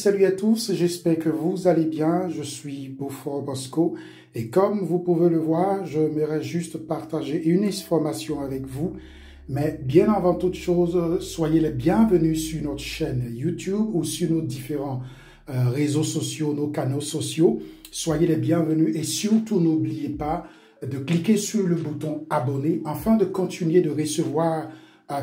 salut à tous, j'espère que vous allez bien, je suis Beaufort Bosco et comme vous pouvez le voir, je j'aimerais juste partager une information avec vous. Mais bien avant toute chose, soyez les bienvenus sur notre chaîne YouTube ou sur nos différents réseaux sociaux, nos canaux sociaux. Soyez les bienvenus et surtout n'oubliez pas de cliquer sur le bouton abonner afin de continuer de recevoir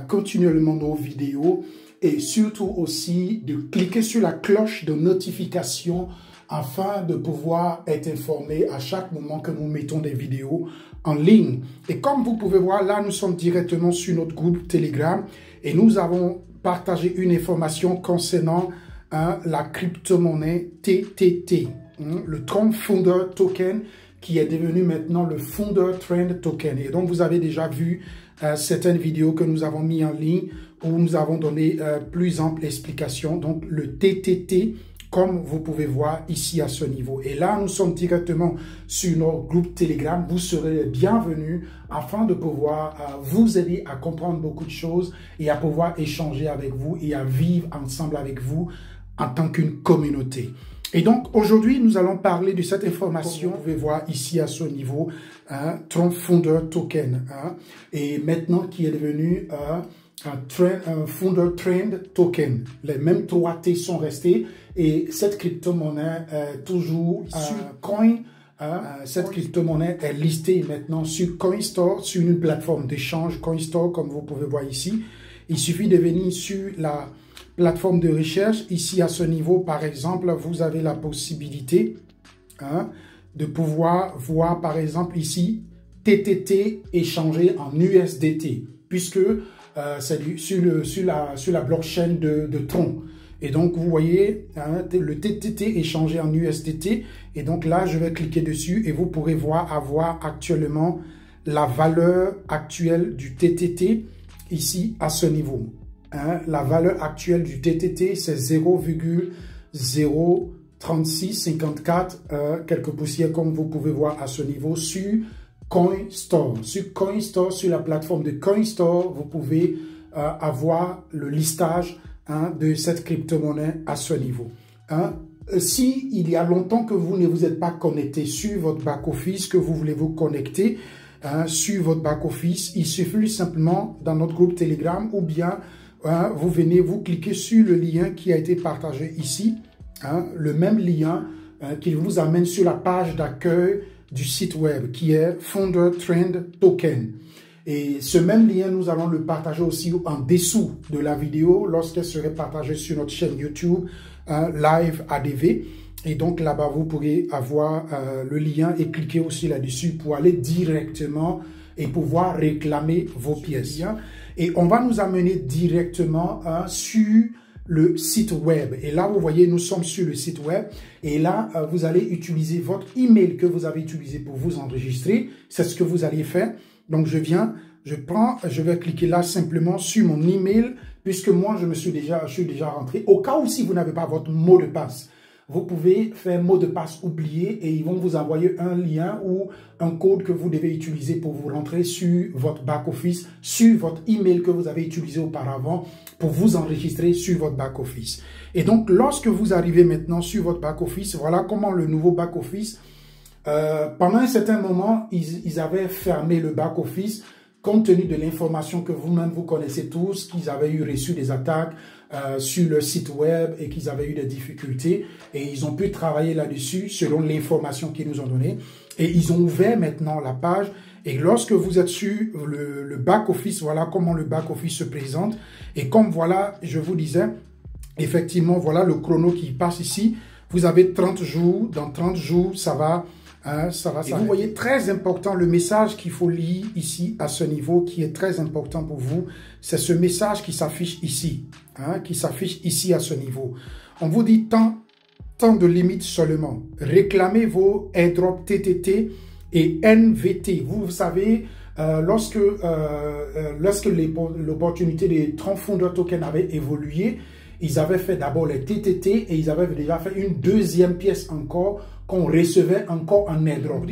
continuellement nos vidéos et surtout aussi de cliquer sur la cloche de notification afin de pouvoir être informé à chaque moment que nous mettons des vidéos en ligne. Et comme vous pouvez voir, là, nous sommes directement sur notre groupe Telegram et nous avons partagé une information concernant la crypto-monnaie TTT, le Tron Founder Token, qui est devenu maintenant le Founder Trend Token. Et donc, vous avez déjà vu certaines vidéos que nous avons mis en ligne où nous avons donné plus ample explication. Donc, le TTT, comme vous pouvez voir ici à ce niveau. Et là, nous sommes directement sur notre groupe Telegram. Vous serez bienvenus afin de pouvoir vous aider à comprendre beaucoup de choses et à pouvoir échanger avec vous et à vivre ensemble avec vous en tant qu'une communauté. Et donc, aujourd'hui, nous allons parler de cette information. Vous pouvez voir ici à ce niveau, Tron Founder Token. Et maintenant, qui est devenu un Founder Trend Token. Les mêmes 3 T sont restés. Et cette crypto-monnaie toujours sur Coin. Cette crypto-monnaie est listée maintenant sur CoinStore, sur une plateforme d'échange CoinStore, comme vous pouvez voir ici. Il suffit de venir sur la plateforme de recherche. Ici, à ce niveau, par exemple, vous avez la possibilité de pouvoir voir, par exemple, ici, TTT échangé en USDT, puisque c'est sur la blockchain de Tron. Et donc, vous voyez, le TTT échangé en USDT. Et donc là, je vais cliquer dessus et vous pourrez avoir actuellement la valeur actuelle du TTT ici à ce niveau. La valeur actuelle du TTT, c'est 0,03654, quelques poussières comme vous pouvez voir à ce niveau sur CoinStore. Sur CoinStore, sur la plateforme de CoinStore, vous pouvez avoir le listage de cette crypto-monnaie à ce niveau. Si il y a longtemps que vous ne vous êtes pas connecté sur votre back-office, que vous voulez vous connecter sur votre back-office, il suffit simplement dans notre groupe Telegram ou bien vous venez, vous cliquez sur le lien qui a été partagé ici, le même lien qui vous amène sur la page d'accueil du site web qui est Founder Trend Token. Et ce même lien, nous allons le partager aussi en dessous de la vidéo lorsqu'elle serait partagée sur notre chaîne YouTube Live ADV. Et donc là-bas, vous pourrez avoir le lien et cliquer aussi là-dessus pour aller directement et pouvoir réclamer vos pièces. Et on va nous amener directement sur le site web. Et là, vous voyez, nous sommes sur le site web. Et là, vous allez utiliser votre email que vous avez utilisé pour vous enregistrer. C'est ce que vous allez faire. Donc, je vais cliquer là simplement sur mon email, puisque moi, je suis déjà rentré. Au cas où si vous n'avez pas votre mot de passe, vous pouvez faire mot de passe oublié et ils vont vous envoyer un lien ou un code que vous devez utiliser pour vous rentrer sur votre back-office, sur votre email que vous avez utilisé auparavant pour vous enregistrer sur votre back-office. Et donc, lorsque vous arrivez maintenant sur votre back-office, voilà comment le nouveau back-office, pendant un certain moment, ils avaient fermé le back-office compte tenu de l'information que vous-même vous connaissez tous, qu'ils avaient reçu des attaques sur leur site web et qu'ils avaient eu des difficultés et ils ont pu travailler là-dessus selon l'information qu'ils nous ont donnée et ils ont ouvert maintenant la page et lorsque vous êtes sur le back-office, voilà comment le back-office se présente et comme voilà, je vous disais, effectivement, voilà le chrono qui passe ici, vous avez 30 jours, dans 30 jours, ça va. Et vous voyez, très important, le message qu'il faut lire ici à ce niveau, qui est très important pour vous, c'est ce message qui s'affiche ici, qui s'affiche ici à ce niveau. On vous dit tant de limites seulement. Réclamez vos airdrops TTT et NVT. Vous savez, lorsque l'opportunité des Tron Founder Token avait évolué, ils avaient fait d'abord les TTT et ils avaient déjà fait une deuxième pièce encore qu'on recevait encore en airdrop.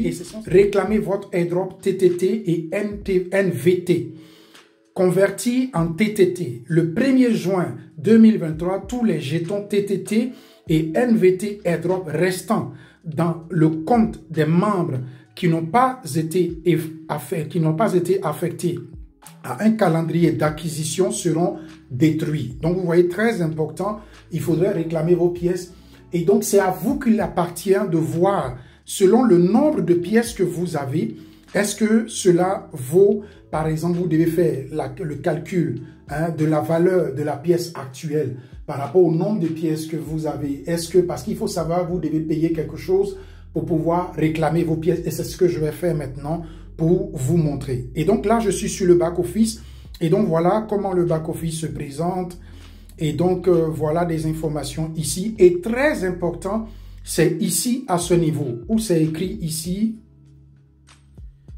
Réclamez votre airdrop TTT et NVT. Converti en TTT. Le 1er juin 2023, tous les jetons TTT et NVT airdrop restant dans le compte des membres qui n'ont pas été affectés à un calendrier d'acquisition seront détruits. Donc, vous voyez, très important, il faudrait réclamer vos pièces. Et donc, c'est à vous qu'il appartient de voir, selon le nombre de pièces que vous avez, est-ce que cela vaut, par exemple, vous devez faire le calcul de la valeur de la pièce actuelle par rapport au nombre de pièces que vous avez. Est-ce que, parce qu'il faut savoir, vous devez payer quelque chose pour pouvoir réclamer vos pièces. Et c'est ce que je vais faire maintenant pour vous montrer. Et donc là, je suis sur le back-office. Et donc, voilà comment le back-office se présente. Et donc, voilà des informations ici. Et très important, c'est ici à ce niveau où c'est écrit ici.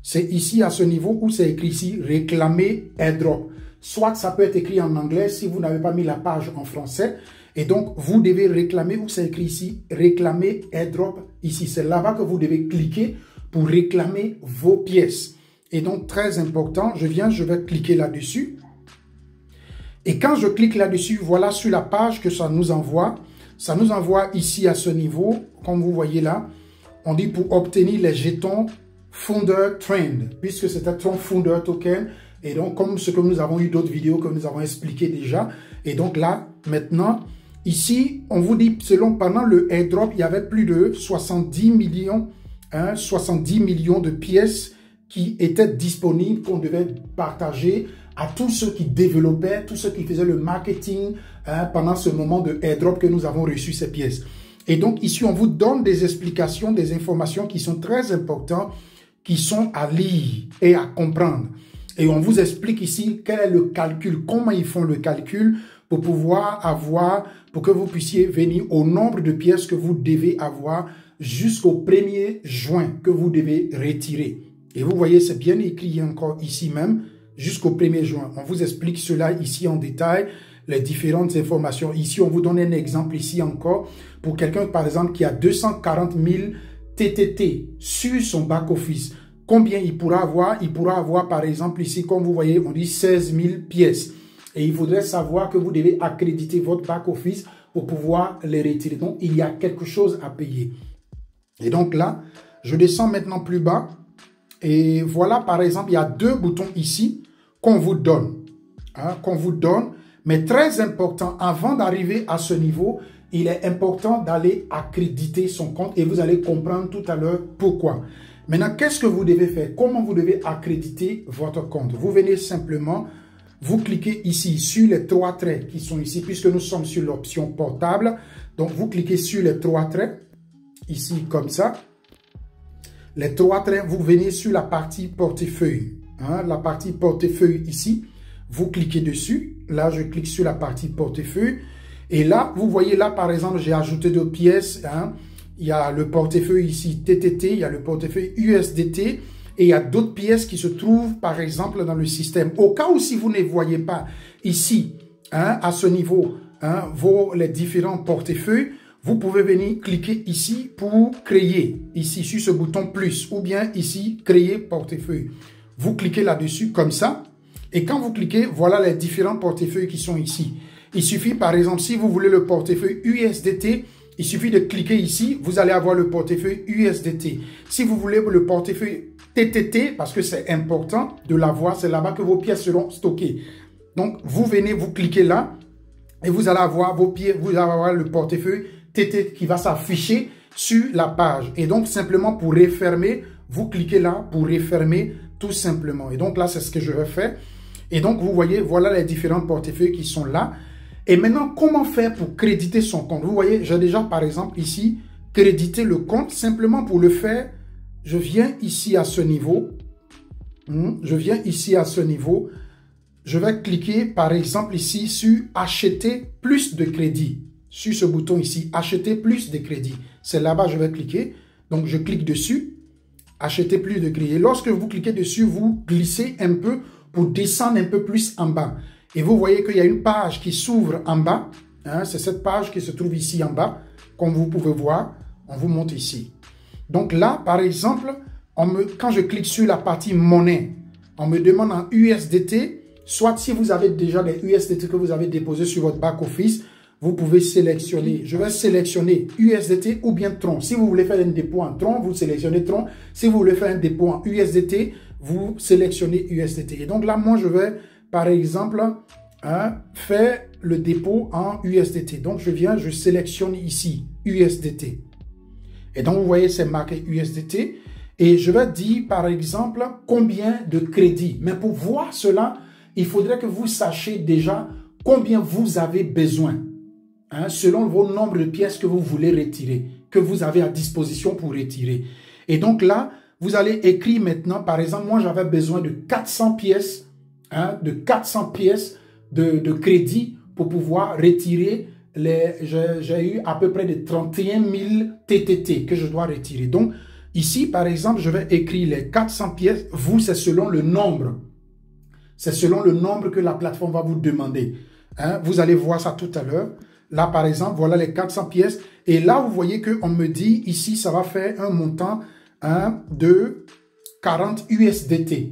C'est ici à ce niveau où c'est écrit ici, réclamer airdrop. Soit ça peut être écrit en anglais si vous n'avez pas mis la page en français. Et donc, vous devez réclamer, où c'est écrit ici, réclamer airdrop ici. C'est là-bas que vous devez cliquer pour réclamer vos pièces. Et donc, très important, je vais cliquer là-dessus. Et quand je clique là-dessus, voilà sur la page que ça nous envoie. Ça nous envoie ici à ce niveau, comme vous voyez là. On dit pour obtenir les jetons Founder Trend, puisque c'est un Founder Token. Et donc, comme ce que nous avons eu d'autres vidéos que nous avons expliqué déjà. Et donc là, maintenant, ici, on vous dit, selon pendant le airdrop, il y avait plus de 70 millions de pièces qui étaient disponibles, qu'on devait partager à tous ceux qui développaient, tous ceux qui faisaient le marketing pendant ce moment de airdrop que nous avons reçu ces pièces. Et donc ici, on vous donne des explications, des informations qui sont très importantes, qui sont à lire et à comprendre. Et on vous explique ici quel est le calcul, comment ils font le calcul pour pouvoir avoir, pour que vous puissiez venir au nombre de pièces que vous devez avoir jusqu'au 1er juin que vous devez retirer. Et vous voyez, c'est bien écrit encore ici même, jusqu'au 1er juin. On vous explique cela ici en détail, les différentes informations. Ici, on vous donne un exemple ici encore pour quelqu'un, par exemple, qui a 240 000 TTT sur son back-office. Combien il pourra avoir? Il pourra avoir, par exemple, ici, comme vous voyez, on dit 16 000 pièces. Et il faudrait savoir que vous devez accréditer votre back-office pour pouvoir les retirer. Donc, il y a quelque chose à payer. Et donc là, je descends maintenant plus bas. Et voilà, par exemple, il y a 2 boutons ici qu'on vous donne. Mais très important, avant d'arriver à ce niveau, il est important d'aller accréditer son compte. Et vous allez comprendre tout à l'heure pourquoi. Maintenant, qu'est-ce que vous devez faire? Comment vous devez accréditer votre compte? Vous venez simplement, vous cliquez ici sur les 3 traits qui sont ici, puisque nous sommes sur l'option portable. Donc, vous cliquez sur les 3 traits, ici comme ça. Les 3 traits, vous venez sur la partie portefeuille. La partie portefeuille ici, vous cliquez dessus. Là, je clique sur la partie portefeuille. Et là, vous voyez là, par exemple, j'ai ajouté 2 pièces. Il y a le portefeuille ici TTT, il y a le portefeuille USDT et il y a d'autres pièces qui se trouvent par exemple dans le système. Au cas où si vous ne voyez pas ici, à ce niveau, les différents portefeuilles, vous pouvez venir cliquer ici pour créer, ici sur ce bouton plus ou bien ici créer portefeuille. Vous cliquez là-dessus comme ça et quand vous cliquez, voilà les différents portefeuilles qui sont ici. Il suffit par exemple si vous voulez le portefeuille USDT, il suffit de cliquer ici, vous allez avoir le portefeuille USDT. Si vous voulez le portefeuille TTT, parce que c'est important de l'avoir, c'est là-bas que vos pièces seront stockées. Donc, vous venez, vous cliquez là, et vous allez avoir vos pièces, vous allez avoir le portefeuille TTT qui va s'afficher sur la page. Et donc, simplement pour refermer, vous cliquez là pour refermer tout simplement. Et donc là, c'est ce que je vais faire. Et donc, vous voyez, voilà les différents portefeuilles qui sont là. Et maintenant, comment faire pour créditer son compte? Vous voyez, j'ai déjà, par exemple, ici, crédité le compte. Simplement pour le faire, je viens ici à ce niveau. Je viens ici à ce niveau. Je vais cliquer, par exemple, ici sur « Acheter plus de crédit ». Sur ce bouton ici, « Acheter plus de crédit ». C'est là-bas que je vais cliquer. Donc, je clique dessus. « Acheter plus de crédit ». Et lorsque vous cliquez dessus, vous glissez un peu pour descendre un peu plus en bas. Et vous voyez qu'il y a une page qui s'ouvre en bas. C'est cette page qui se trouve ici en bas. Comme vous pouvez voir, on vous montre ici. Donc là, par exemple, quand je clique sur la partie monnaie, on me demande en USDT, soit si vous avez déjà des USDT que vous avez déposés sur votre back-office, vous pouvez sélectionner. Je vais sélectionner USDT ou bien Tron. Si vous voulez faire un dépôt en Tron, vous sélectionnez Tron. Si vous voulez faire un dépôt en USDT, vous sélectionnez USDT. Et donc là, moi, je vais, par exemple, faire le dépôt en USDT. Donc, je sélectionne ici USDT. Et donc, vous voyez, c'est marqué USDT. Et je vais dire, par exemple, combien de crédits. Mais pour voir cela, il faudrait que vous sachiez déjà combien vous avez besoin, selon vos nombres de pièces que vous voulez retirer, que vous avez à disposition pour retirer. Et donc là, vous allez écrire maintenant, par exemple, moi j'avais besoin de 400 pièces, de crédit pour pouvoir retirer j'ai eu à peu près de 31 000 TTT que je dois retirer. Donc, ici, par exemple, je vais écrire les 400 pièces. Vous, c'est selon le nombre. C'est selon le nombre que la plateforme va vous demander. Vous allez voir ça tout à l'heure. Là, par exemple, voilà les 400 pièces. Et là, vous voyez qu'on me dit, ici, ça va faire un montant de 40 USDT.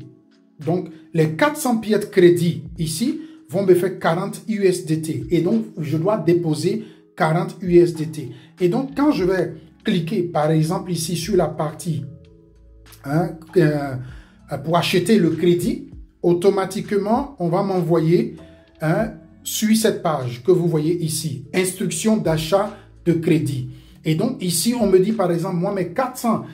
Donc, les 400 pièces de crédit ici vont me faire 40 USDT. Et donc, je dois déposer 40 USDT. Et donc, quand je vais cliquer, par exemple, ici sur la partie pour acheter le crédit, automatiquement, on va m'envoyer sur cette page que vous voyez ici, instruction d'achat de crédit. Et donc, ici, on me dit, par exemple, moi, mes 400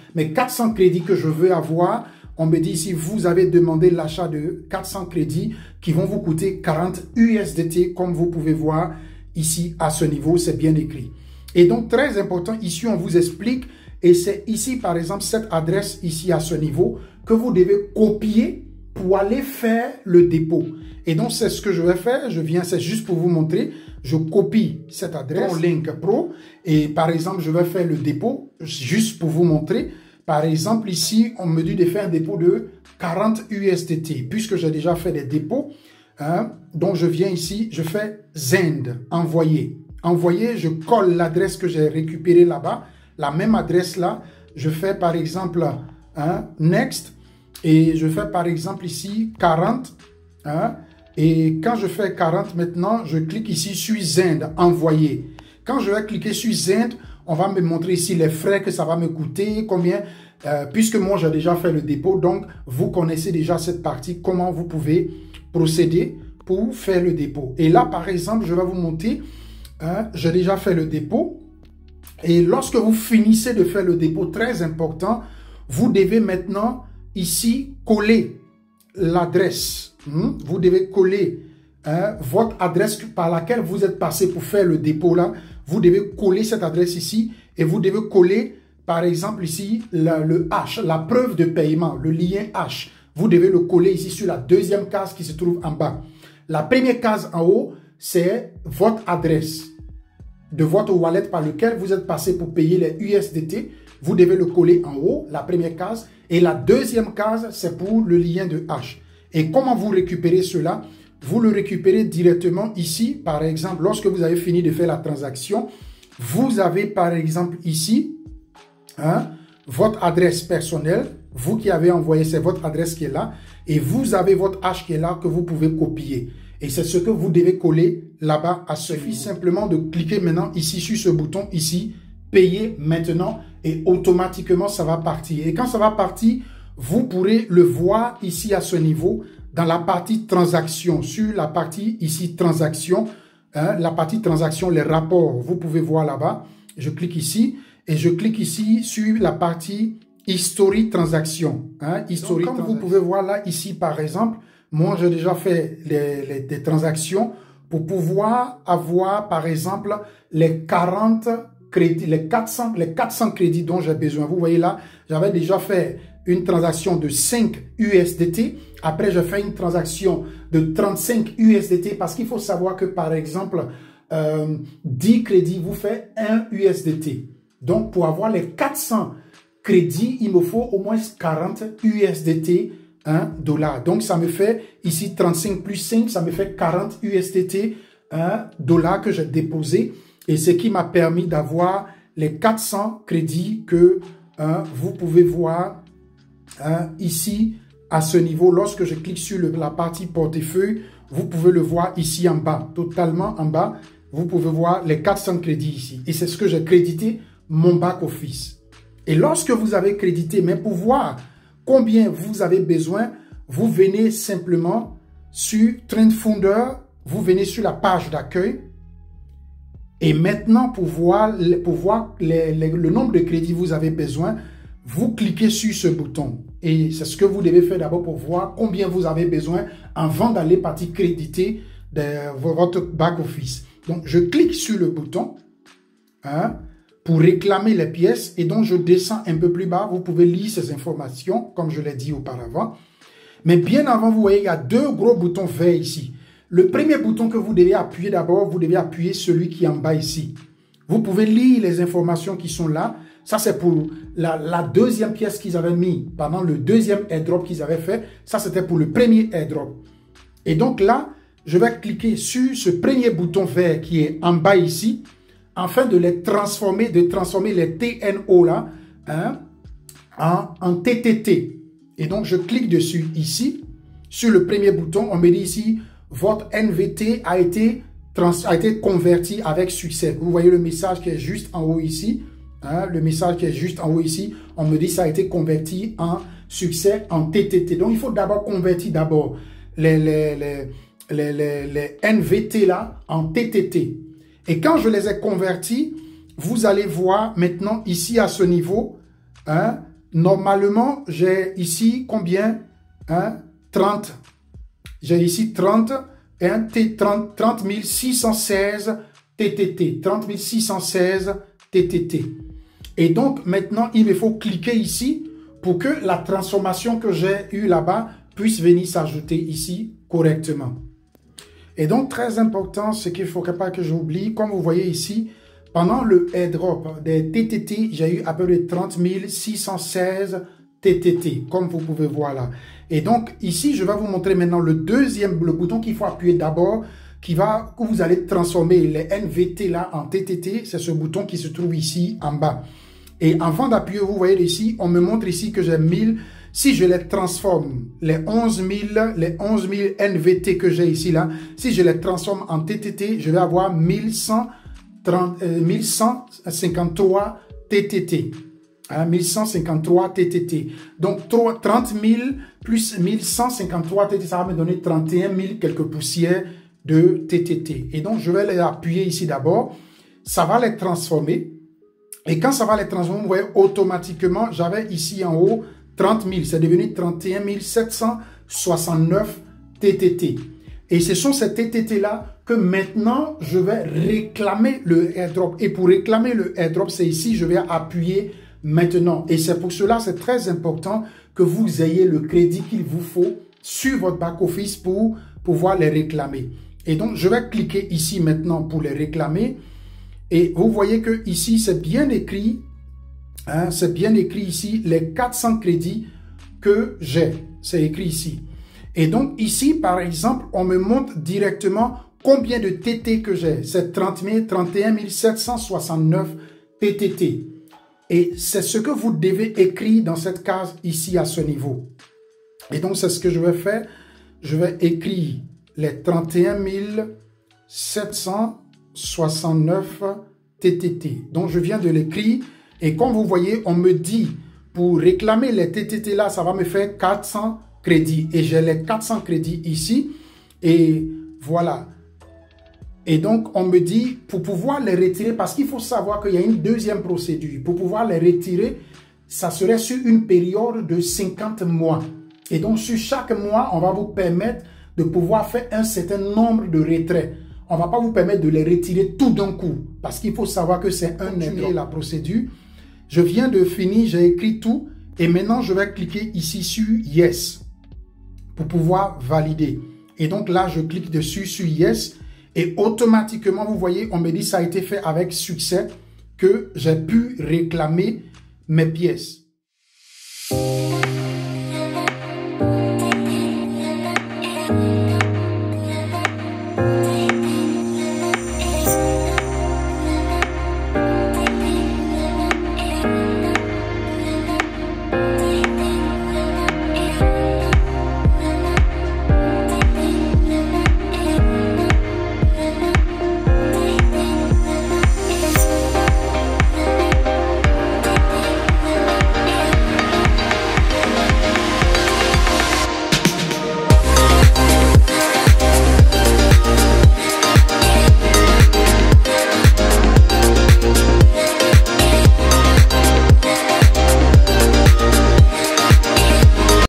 crédits que je veux avoir, on me dit ici, vous avez demandé l'achat de 400 crédits qui vont vous coûter 40 USDT, comme vous pouvez voir ici à ce niveau, c'est bien écrit. Et donc, très important, ici, on vous explique, et c'est ici, par exemple, cette adresse ici à ce niveau que vous devez copier pour aller faire le dépôt. Et donc, c'est ce que je vais faire. C'est juste pour vous montrer. Je copie cette adresse, Link Pro, et par exemple, je vais faire le dépôt, juste pour vous montrer. Par exemple, ici, on me dit de faire un dépôt de 40 USDT, puisque j'ai déjà fait des dépôts. Donc, je viens ici, je fais Send, envoyer. Envoyer, je colle l'adresse que j'ai récupérée là-bas, la même adresse là. Je fais par exemple Next, et je fais par exemple ici 40. Et quand je fais 40 maintenant, je clique ici sur Send, envoyer. Quand je vais cliquer sur Send, on va me montrer ici les frais que ça va me coûter, combien, puisque moi j'ai déjà fait le dépôt, donc vous connaissez déjà cette partie, comment vous pouvez procéder pour faire le dépôt. Et là, par exemple, je vais vous montrer, j'ai déjà fait le dépôt. Et lorsque vous finissez de faire le dépôt, très important, vous devez maintenant ici coller l'adresse. Vous devez coller votre adresse par laquelle vous êtes passé pour faire le dépôt là. Vous devez coller cette adresse ici et vous devez coller, par exemple, ici, le H, la preuve de paiement, le lien H. Vous devez le coller ici sur la deuxième case qui se trouve en bas. La première case en haut, c'est votre adresse de votre wallet par lequel vous êtes passé pour payer les USDT. Vous devez le coller en haut, la première case. Et la deuxième case, c'est pour le lien de H. Et comment vous récupérez cela? Vous le récupérez directement ici. Par exemple, lorsque vous avez fini de faire la transaction, vous avez par exemple ici votre adresse personnelle. Vous qui avez envoyé, c'est votre adresse qui est là. Et vous avez votre H qui est là que vous pouvez copier. Et c'est ce que vous devez coller là-bas à ce niveau. Il suffit simplement de cliquer maintenant ici sur ce bouton ici, payer maintenant. Et automatiquement, ça va partir. Et quand ça va partir, vous pourrez le voir ici à ce niveau dans la partie transaction, sur la partie ici transaction, la partie transaction, les rapports, vous pouvez voir là-bas. Je clique ici et je clique ici sur la partie historique transaction. Historique. Donc, comme vous pouvez voir là, ici par exemple, moi j'ai déjà fait des transactions pour pouvoir avoir par exemple les 40 crédits, les 400 crédits dont j'ai besoin. Vous voyez là, j'avais déjà fait une transaction de 5 USDT. Après, je fais une transaction de 35 USDT parce qu'il faut savoir que, par exemple, 10 crédits vous fait 1 USDT. Donc, pour avoir les 400 crédits, il me faut au moins 40 USDT, $. Donc, ça me fait ici 35 plus 5, ça me fait 40 USDT, $, que j'ai déposé. Et ce qui m'a permis d'avoir les 400 crédits que vous pouvez voir ici à ce niveau. Lorsque je clique sur la partie portefeuille, vous pouvez le voir ici en bas, totalement en bas. vous pouvez voir les 400 crédits ici. Et c'est ce que j'ai crédité mon back-office. Et lorsque vous avez crédité, mais pour voir combien vous avez besoin, vous venez simplement sur TrendFounder, vous venez sur la page d'accueil. Et maintenant, pour voir le nombre de crédits que vous avez besoin, vous cliquez sur ce bouton. Et c'est ce que vous devez faire d'abord pour voir combien vous avez besoin avant d'aller partir créditer votre back-office. Donc, je clique sur le bouton pour réclamer les pièces. Et donc, je descends un peu plus bas. Vous pouvez lire ces informations, comme je l'ai dit auparavant. Mais bien avant, vous voyez, il y a deux gros boutons verts ici. Le premier bouton que vous devez appuyer d'abord, vous devez appuyer celui qui est en bas ici. Vous pouvez lire les informations qui sont là. Ça, c'est pour la deuxième pièce qu'ils avaient mis pendant le deuxième airdrop qu'ils avaient fait. Ça, c'était pour le premier airdrop. Et donc là, je vais cliquer sur ce premier bouton vert qui est en bas ici, afin de les transformer, les TNO là, en TTT. Et donc, je clique dessus ici. Sur le premier bouton, on me dit ici, votre NVT a été converti avec succès. Vous voyez le message qui est juste en haut ici. Le message qui est juste en haut ici, on me dit ça a été converti en succès en TTT. Donc, il faut d'abord convertir les NVT là en TTT. Et quand je les ai convertis, vous allez voir maintenant ici à ce niveau, normalement, j'ai ici combien 30. J'ai ici 30 616 TTT. 30 616 TTT. Et donc, maintenant, il me faut cliquer ici pour que la transformation que j'ai eue là-bas puisse venir s'ajouter ici correctement. Et donc, très important, ce qu'il ne faut pas que j'oublie, comme vous voyez ici, pendant le airdrop des TTT, j'ai eu à peu près 30 616 TTT, comme vous pouvez voir là. Et donc, ici, je vais vous montrer maintenant le bouton qu'il faut appuyer d'abord, que vous allez transformer les NVT là en TTT. C'est ce bouton qui se trouve ici en bas. Et avant d'appuyer, vous voyez ici, on me montre ici que j'ai 1000. Si je les transforme, les 11 000 NVT que j'ai ici là, si je les transforme en TTT, je vais avoir 1153 TTT. 1153 TTT. Donc 30 000 plus 1153 TTT, ça va me donner 31 000 quelques poussières de TTT. Et donc je vais les appuyer ici d'abord. Ça va les transformer. Et quand ça va les transformer, vous voyez, automatiquement, j'avais ici en haut 30 000. C'est devenu 31 769 TTT. Et ce sont ces TTT-là que maintenant, je vais réclamer le airdrop. Et pour réclamer le airdrop, c'est ici, je vais appuyer maintenant. Et c'est pour cela, c'est très important que vous ayez le crédit qu'il vous faut sur votre back-office pour pouvoir les réclamer. Et donc, je vais cliquer ici maintenant pour les réclamer. Et vous voyez que ici, c'est bien écrit. C'est bien écrit ici, les 400 crédits que j'ai. C'est écrit ici. Et donc, ici, par exemple, on me montre directement combien de TT que j'ai. C'est 31 769 TTT. Et c'est ce que vous devez écrire dans cette case ici à ce niveau. Et donc, c'est ce que je vais faire. Je vais écrire les 31 769 TTT. Donc, je viens de l'écrire. Et comme vous voyez, on me dit, pour réclamer les TTT là, ça va me faire 400 crédits. Et j'ai les 400 crédits ici. Et voilà. Et donc, on me dit, pour pouvoir les retirer, parce qu'il faut savoir qu'il y a une deuxième procédure. Pour pouvoir les retirer, ça serait sur une période de 50 mois. Et donc, sur chaque mois, on va vous permettre de pouvoir faire un certain nombre de retraits. On ne va pas vous permettre de les retirer tout d'un coup. Parce qu'il faut savoir que c'est un airdrop. La procédure. Je viens de finir, j'ai écrit tout. Et maintenant, je vais cliquer ici sur Yes. Pour pouvoir valider. Et donc là, je clique dessus sur Yes. Et automatiquement, vous voyez, on me dit ça a été fait avec succès, que j'ai pu réclamer mes pièces.